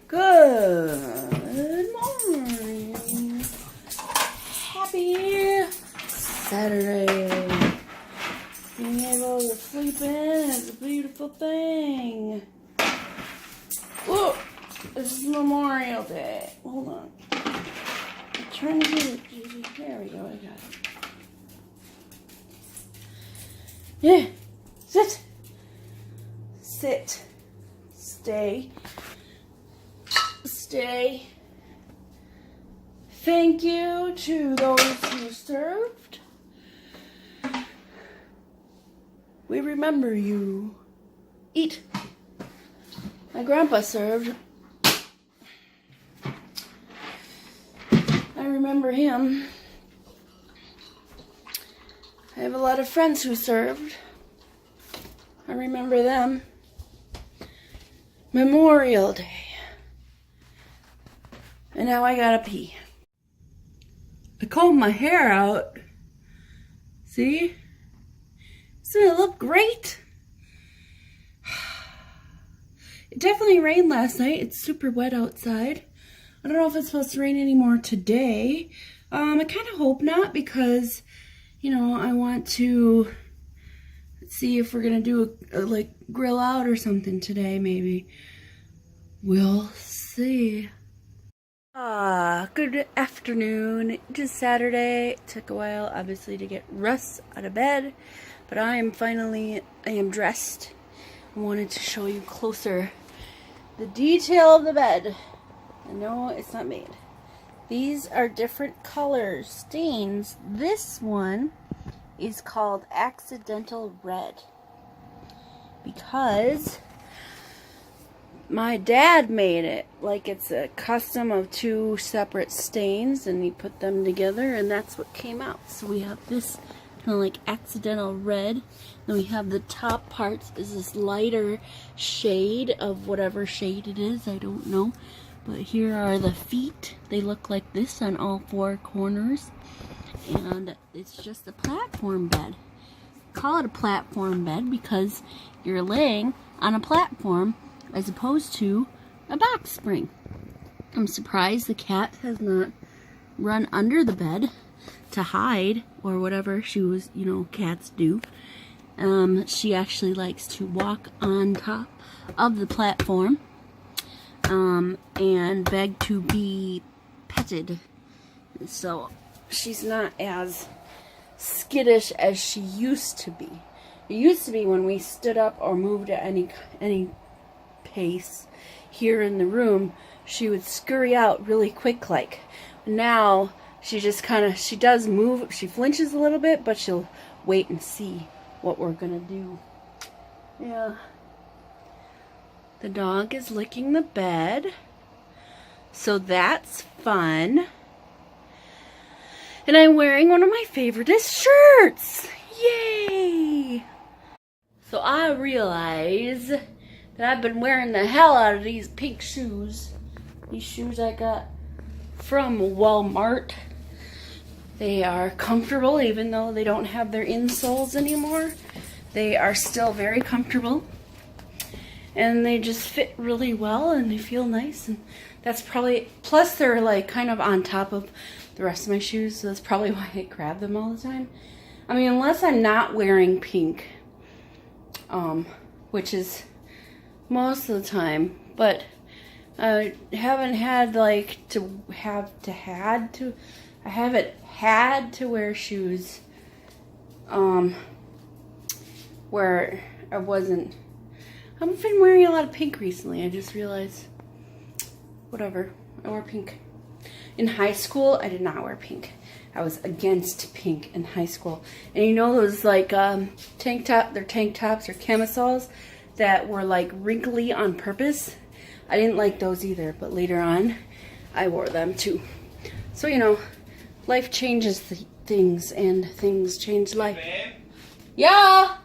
Good morning. Happy Saturday. Being able to sleep in is a beautiful thing. Oh, this is Memorial Day. Hold on. I'm trying to get it. There we go. I got it. Yeah. Sit. Sit. Stay. Stay. Thank you to those who served. We remember you. Eat. My grandpa served. I remember him. I have a lot of friends who served. I remember them. Memorial Day. And now I gotta pee. I combed my hair out. See? Doesn't it look great? It definitely rained last night. It's super wet outside. I don't know if it's supposed to rain anymore today. I kind of hope not because, you know, I want to see if we're going to do a like grill out or something today maybe. We'll see. Good afternoon. It is Saturday. It took a while, obviously, to get Russ out of bed, but I am dressed. I wanted to show you closer the detail of the bed. I know it's not made. These are different colors, stains. This one is called Accidental Red because my dad made it like it's a custom of two separate stains and he put them together and that's what came out. So we have this kind of like accidental red. Then we have the top parts is this lighter shade of whatever shade it is. I don't know. But here are the feet. They look like this on all four corners. And it's just a platform bed. Call it a platform bed because you're laying on a platform as opposed to a box spring. I'm surprised the cat has not run under the bed to hide or whatever she was, you know, cats do. She actually likes to walk on top of the platform and beg to be petted. So she's not as skittish as she used to be. It used to be when we stood up or moved at any pace here in the room, she would scurry out really quick like. Now she just she does move, she flinches a little bit, but she'll wait and see what we're gonna do. Yeah. The dog is licking the bed, so that's fun. And I'm wearing one of my favoriteest shirts. Yay! So I realize that I've been wearing the hell out of these pink shoes. These shoes I got from Walmart. They are comfortable even though they don't have their insoles anymore. They are still very comfortable. And they just fit really well and they feel nice. And that's probably, plus they're like kind of on top of the rest of my shoes. So that's probably why I grab them all the time. I mean, unless I'm not wearing pink. Which is most of the time, but I haven't had like I haven't had to wear shoes where I wasn't. I've been wearing a lot of pink recently. I just realized, whatever, I wear pink. In high school, I did not wear pink. I was against pink in high school. And you know those like tank tops or camisoles that were like wrinkly on purpose? I didn't like those either, but later on I wore them too. So, you know, life changes things and things change life. Babe, yeah?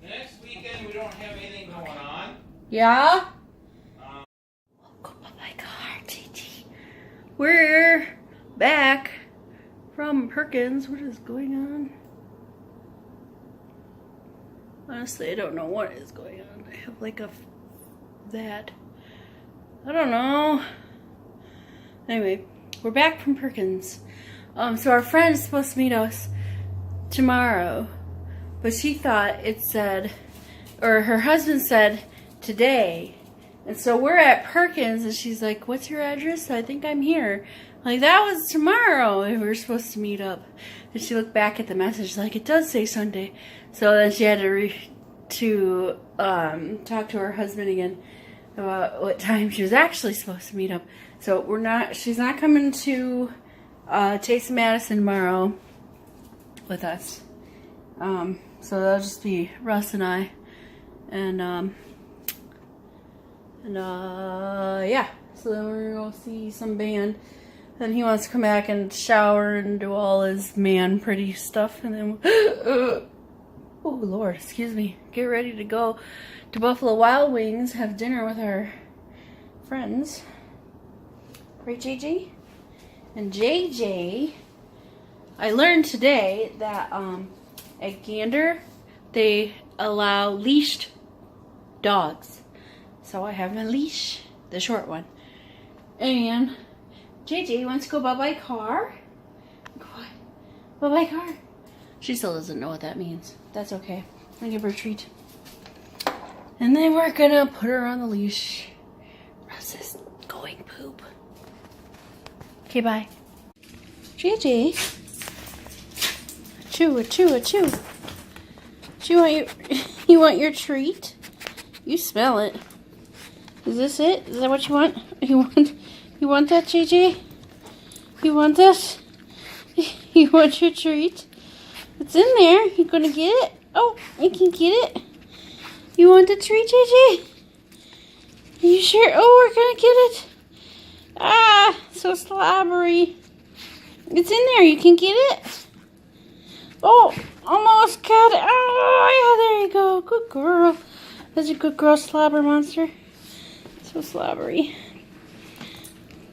next weekend we don't have anything going on. Yeah? Welcome to my car, Gigi. We're back from Perkins. What is going on? Honestly, I don't know what is going on. I have like that I don't know. Anyway, we're back from Perkins. So our friend is supposed to meet us tomorrow, but she thought it said, or her husband said today. And so we're at Perkins, and she's like, "What's your address? I think I'm here." Like, that was tomorrow, and we were supposed to meet up. And she looked back at the message, like, it does say Sunday. So then she had to talk to her husband again about what time she was actually supposed to meet up. So she's not coming to Taste of Madison tomorrow with us. So that'll just be Russ and I. And yeah. So then we're gonna go see some band. Then he wants to come back and shower and do all his man pretty stuff. And then, oh Lord, excuse me. Get ready to go to Buffalo Wild Wings, have dinner with our friends. Right, JJ? And JJ, I learned today that at Gander, they allow leashed dogs. So I have my leash, the short one. And JJ wants to go bye-bye car. Bye-bye car. She still doesn't know what that means. That's okay. I'm gonna give her a treat. And then we're gonna put her on the leash. Russ is going poop. Okay, bye. JJ. Achoo, achoo, achoo. You want your treat? You smell it. Is this it? Is that what you want? You want that, JJ? You want this? You want your treat? It's in there. You gonna get it? Oh, you can get it. You want the treat, JJ? Are you sure? Oh, we're gonna get it. Ah, so slobbery. It's in there. You can get it. Oh, almost got it. Oh, yeah, there you go. Good girl. That's a good girl, slobber monster. So slobbery.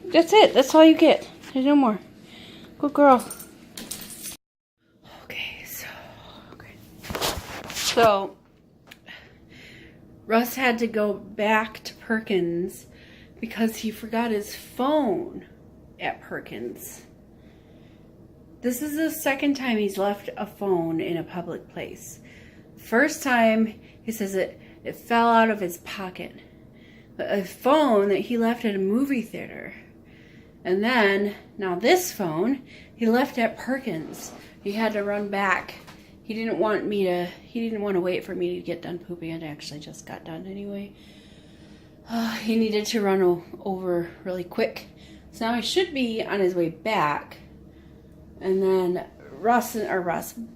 That's it. That's all you get. There's no more. Good girl. So, Russ had to go back to Perkins because he forgot his phone at Perkins. This is the second time he's left a phone in a public place. First time, he says it fell out of his pocket. A phone that he left at a movie theater. And then, now this phone, he left at Perkins. He had to run back. He didn't want to wait for me to get done pooping. It actually just got done anyway. He needed to run over really quick. So now he should be on his way back. And then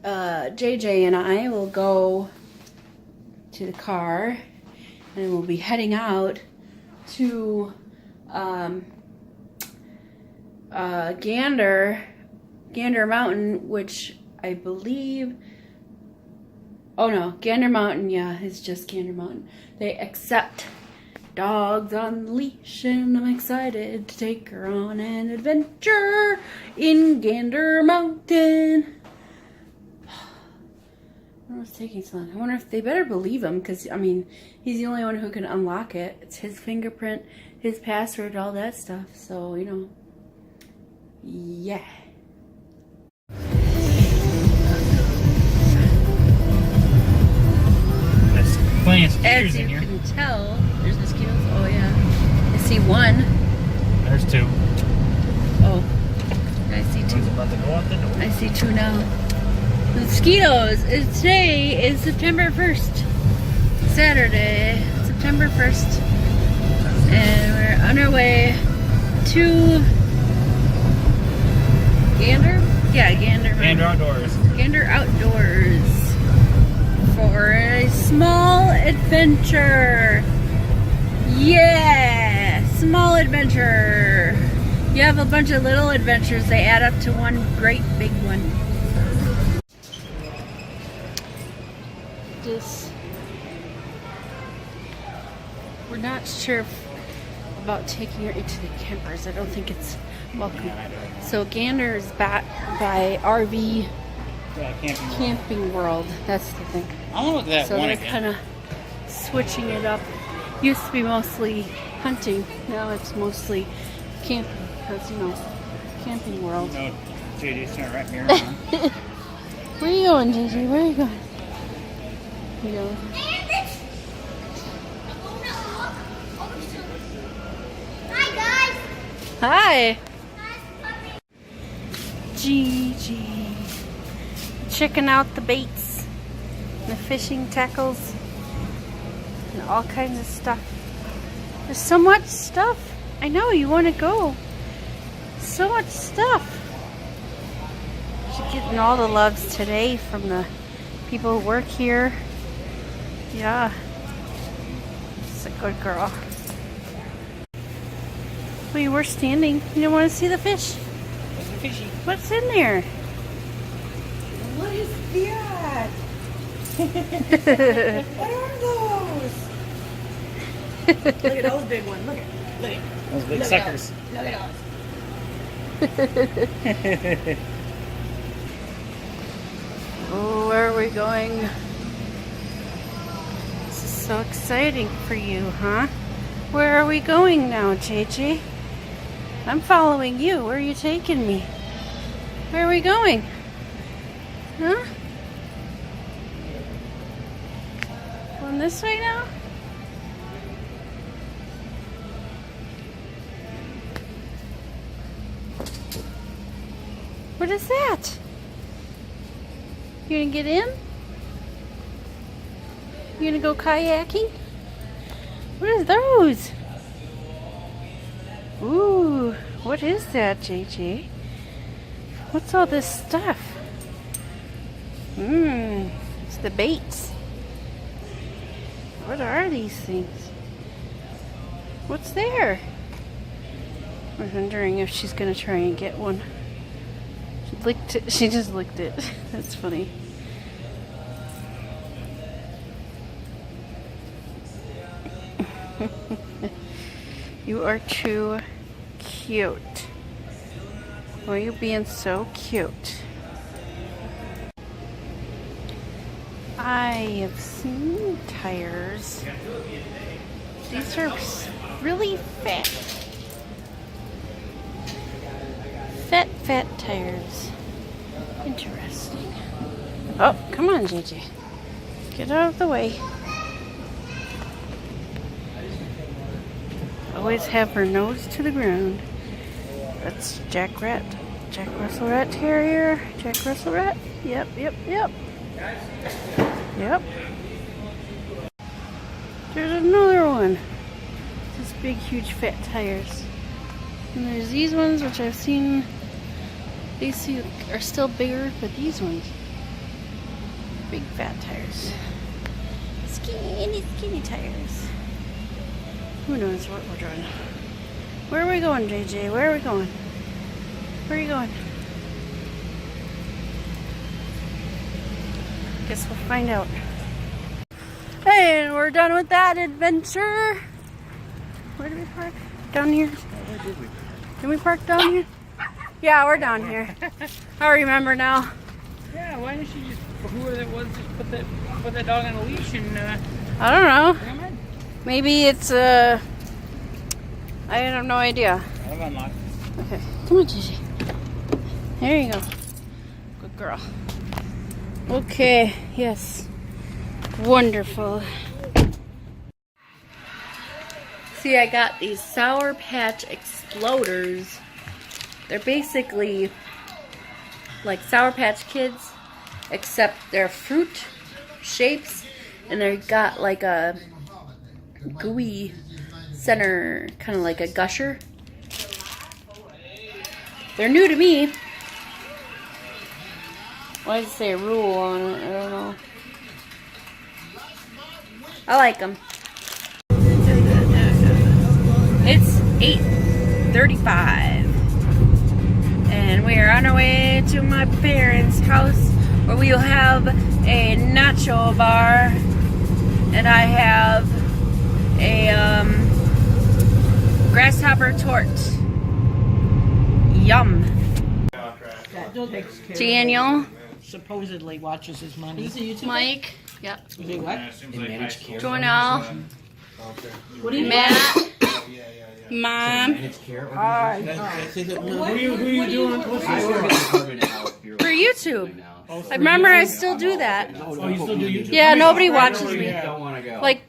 JJ and I will go to the car. And we'll be heading out to Gander Mountain, which I believe... Oh no, Gander Mountain, yeah, it's just Gander Mountain. They accept dogs on the leash, and I'm excited to take her on an adventure in Gander Mountain. I don't know what's taking so long. I wonder if they better believe him, because, I mean, he's the only one who can unlock it. It's his fingerprint, his password, all that stuff. So, you know, yeah. As you can tell, there's mosquitoes. Oh yeah, I see one. There's two. Oh, I see two. About to go out the door. I see two now. Mosquitoes. Today is September 1st, Saturday, September 1st, and we're on our way to Gander. Yeah, Gander. Gander Outdoors. Gander Outdoors. For a small adventure. Yeah, small adventure. You have a bunch of little adventures, they add up to one great big one. We're not sure about taking her into the campers. I don't think it's welcome. So Gander is back by RV Camping World. That's the thing. I want to look at that so one they're again. kind of switching it up. Used to be mostly hunting. Now it's mostly camping, because, you know, camping world. No, JJ's not right here. Huh? Where are you going, JJ? Where are you going? You go. Hi, guys. Hi. Gigi. Checking out the baits, the fishing tackles, and all kinds of stuff. There's so much stuff. I know, you want to go. So much stuff. She's getting all the loves today from the people who work here. Yeah. She's a good girl. We were standing. You don't want to see the fish? There's a fishy. What's in there? What is that? What are those? Look at those big ones. Look at. Those big Look suckers. Look at Oh, where are we going? This is so exciting for you, huh? Where are we going now, JJ? I'm following you. Where are you taking me? Where are we going? Huh? Going this way now? What is that? You gonna get in? You gonna go kayaking? What are those? Ooh, what is that, JJ? What's all this stuff? It's the baits. What are these things? What's there? I'm wondering if she's gonna try and get one. She licked it. She just licked it. That's funny. You are too cute. Why are you being so cute? I have seen tires. These are really fat. Fat tires. Interesting. Oh, come on, JJ. Get out of the way. Always have her nose to the ground. That's Jack Rat. Jack Russell Rat Terrier. Jack Russell Rat. Yep. Yep. There's another one. This big, huge, fat tires. And there's these ones, which I've seen. These are still bigger, but these ones, big, fat tires. Skinny tires. Who knows what we're doing? Where are we going, JJ? Where are we going? Where are you going? Guess we'll find out. Hey, and we're done with that adventure. Where did we park? Down here? Where did we? Did we park down here? Yeah, we're down here. I remember now. Yeah, why didn't she just, whoever that was, just put that dog on a leash and I don't know. bring him in? Maybe it's I have no idea. I've unlocked. Okay, come on, Gigi. There you go. Good girl. Okay, yes. Wonderful. See, I got these Sour Patch Exploders. They're basically like Sour Patch Kids, except they're fruit shapes, and they've got like a gooey center, kind of like a gusher. They're new to me. Why does it say rule on it? I don't know. I like them. It's 8:35. And we are on our way to my parents' house where we will have a nacho bar. And I have a grasshopper tort. Yum. Daniel. Supposedly watches his money. Mike. Yep. Is he what? Jonelle. What do you Matt. Mom, Hi. Who are you doing? I work at the Department of Health Bureau for YouTube. now. I remember I still do that. Oh, you still do YouTube? Yeah, nobody watches me. Don't want to go. Like,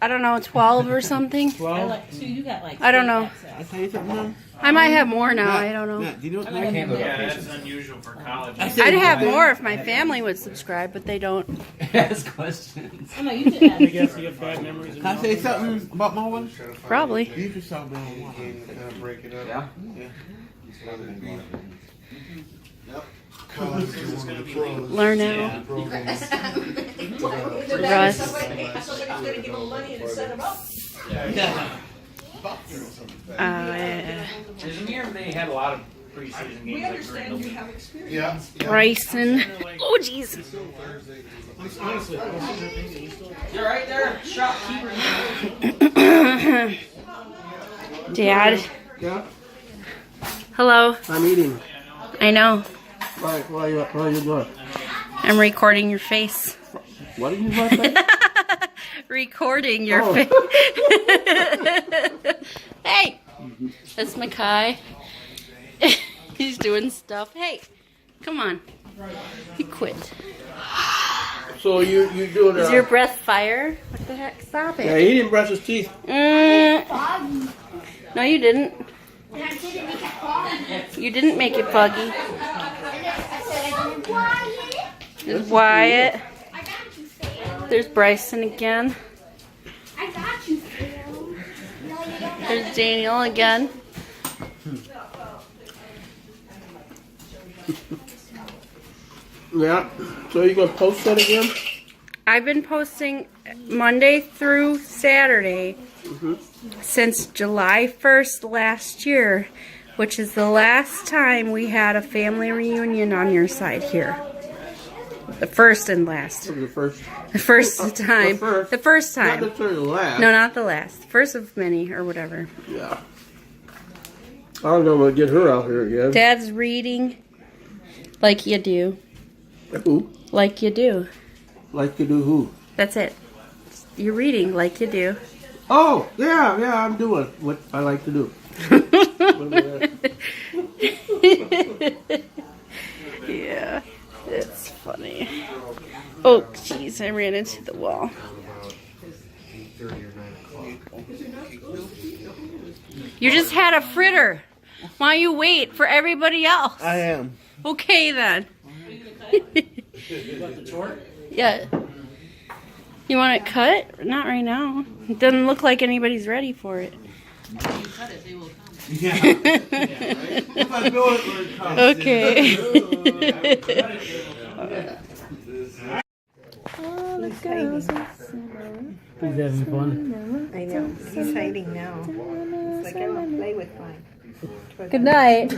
I don't know, 12 or something. Well, So you got like. I don't know. I tell you something now. I might have more now. I don't know. Matt, do you know what I can't look up Yeah, that's patients. unusual for college. I'd have more if my family would subscribe, but they don't. Ask questions. Oh no, you did I that. guess you have bad memories. Can I say something about my one? Probably. You can stop doing one. Break it up. Yeah? Learn out. Russ. Yeah. Izmir, they had a lot of preseason games. Like during the week. Yeah. Bryson. Oh, jeez. You're right there, shopkeeper. Dad. Yeah. Hello. I'm eating. I know. What are you doing? I'm recording your face. What did you say? Recording your Oh. face. Hey. That's Makai. He's doing stuff. Hey. Come on. He quit. So you doing? Is your breath fire? What the heck? Stop Yeah, it. he didn't brush his teeth. Mm. No, you didn't. And I didn't make it foggy. You didn't make it foggy. I said I didn't. Wyatt. There's Wyatt. I got you, Phil. There's Bryson again. I got you, Phil. No, you don't. There's Daniel again. Yeah. So you gonna post that again? I've been posting Monday through Saturday since July 1st last year, which is the last time we had a family reunion on your side here. The first and last. The first. The first time. first. The first Not time. necessarily the last. No, not the last. First of many or whatever. Yeah. I don't know if I'll get her out here again. Dad's reading like you do. Who? Like you do. Like to do who? That's it. You're reading like you do. Oh, yeah, I'm doing what I like to do. Yeah, it's funny. Oh, jeez, I ran into the wall. You just had a fritter. Why don't you wait for everybody else? I am. Okay, then. Yeah. You want it cut? Not right now. It doesn't look like anybody's ready for it. Yeah. If I do it when it comes. Okay. He's having fun. I know. He's hiding now. It's like I don't play with mine. Good night.